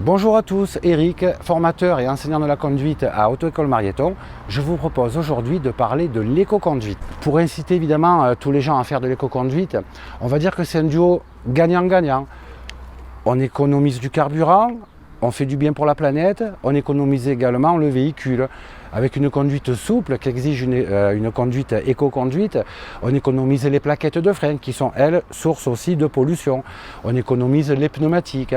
Bonjour à tous, Eric, formateur et enseignant de la conduite à Auto-École Marieton. Je vous propose aujourd'hui de parler de l'éco-conduite. Pour inciter évidemment tous les gens à faire de l'éco-conduite, on va dire que c'est un duo gagnant-gagnant. On économise du carburant, on fait du bien pour la planète, on économise également le véhicule. Avec une conduite souple qui exige une conduite éco-conduite, on économise les plaquettes de frein qui sont, elles, source aussi de pollution. On économise les pneumatiques.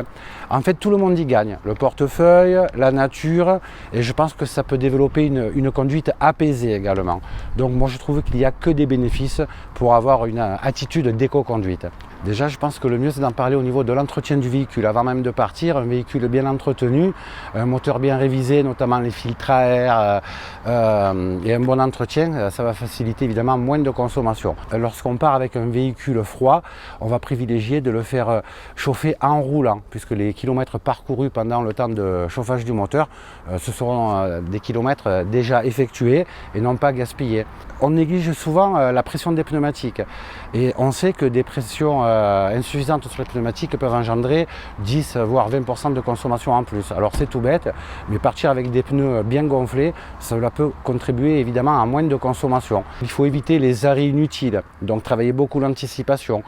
En fait, tout le monde y gagne. Le portefeuille, la nature, et je pense que ça peut développer une conduite apaisée également. Donc moi, je trouve qu'il n'y a que des bénéfices pour avoir une attitude d'éco-conduite. Déjà, je pense que le mieux, c'est d'en parler au niveau de l'entretien du véhicule. Avant même de partir, un véhicule bien entretenu, un moteur bien révisé, notamment les filtres à air, et un bon entretien, ça va faciliter évidemment moins de consommation. Lorsqu'on part avec un véhicule froid, on va privilégier de le faire chauffer en roulant, puisque les kilomètres parcourus pendant le temps de chauffage du moteur, ce seront des kilomètres déjà effectués et non pas gaspillés. On néglige souvent la pression des pneumatiques et on sait que des pressions insuffisantes sur les pneumatiques peuvent engendrer 10 voire 20% de consommation en plus. Alors c'est tout bête, mais partir avec des pneus bien gonflés, cela peut contribuer évidemment à moins de consommation. Il faut éviter les arrêts inutiles, donc travailler beaucoup l'anticipation.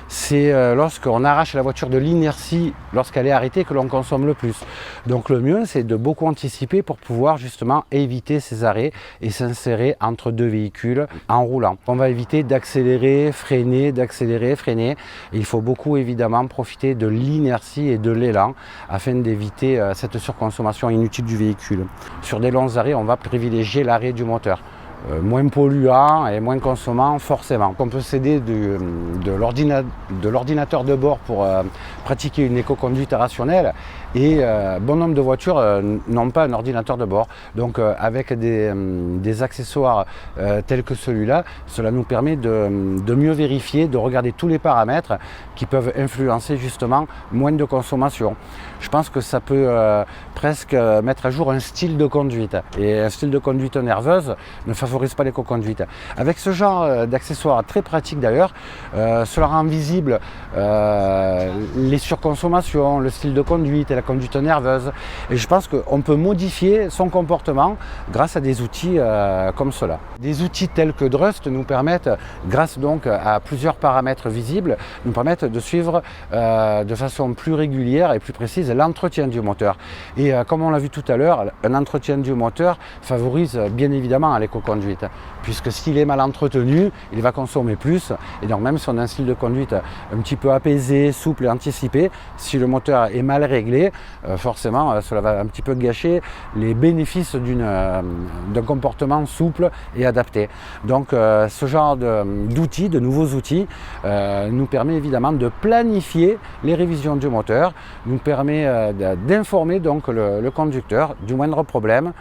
C'est lorsqu'on arrache la voiture de l'inertie, lorsqu'elle est arrêtée, que l'on consomme le plus. Donc le mieux, c'est de beaucoup anticiper pour pouvoir justement éviter ces arrêts et s'insérer entre deux véhicules en roulant. On va éviter d'accélérer, freiner, d'accélérer, freiner. Et il faut beaucoup évidemment profiter de l'inertie et de l'élan afin d'éviter cette surconsommation inutile du véhicule. Sur des longs arrêts, on va privilégier l'arrêt du moteur. Moins polluant et moins consommant forcément. On peut s'aider de l'ordinateur de bord pour pratiquer une éco-conduite rationnelle et bon nombre de voitures n'ont pas un ordinateur de bord. Donc avec des accessoires tels que celui-là, cela nous permet de mieux vérifier, de regarder tous les paramètres qui peuvent influencer justement moins de consommation. Je pense que ça peut presque mettre à jour un style de conduite. Et un style de conduite nerveuse ne favorise pas l'éco-conduite. Avec ce genre d'accessoires très pratiques d'ailleurs, cela rend visible les surconsommations, le style de conduite et la conduite nerveuse. Et je pense qu'on peut modifier son comportement grâce à des outils comme cela. Des outils tels que Drust nous permettent, grâce donc à plusieurs paramètres visibles, nous permettent de suivre de façon plus régulière et plus précise l'entretien du moteur. Et comme on l'a vu tout à l'heure, un entretien du moteur favorise bien évidemment l'éco-conduite, puisque s'il est mal entretenu, il va consommer plus. Et donc même si on a un style de conduite un petit peu apaisé, souple et anticipé, si le moteur est mal réglé, forcément cela va un petit peu gâcher les bénéfices d'un comportement souple et adapté. Donc ce genre d'outils, de nouveaux outils, nous permet évidemment de planifier les révisions du moteur, nous permet d'informer donc le conducteur du moindre problème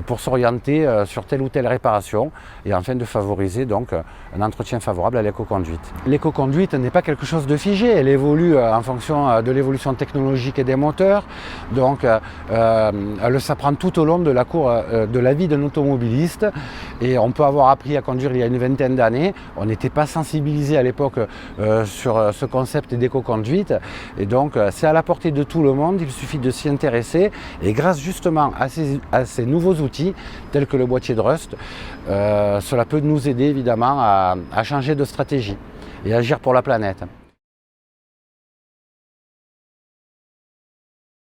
pour s'orienter sur telle ou telle réparation et afin de favoriser donc un entretien favorable à l'éco-conduite. L'éco-conduite n'est pas quelque chose de figé, elle évolue en fonction de l'évolution technologique et des moteurs, donc elle s'apprend tout au long de la vie d'un automobiliste et on peut avoir appris à conduire il y a une vingtaine d'années, on n'était pas sensibilisé à l'époque sur ce concept d'éco-conduite et donc c'est à la portée de tout le monde, il suffit de s'y intéresser et grâce justement à ces nouveaux outils tels que le boîtier Drust, cela peut nous aider évidemment à changer de stratégie et agir pour la planète.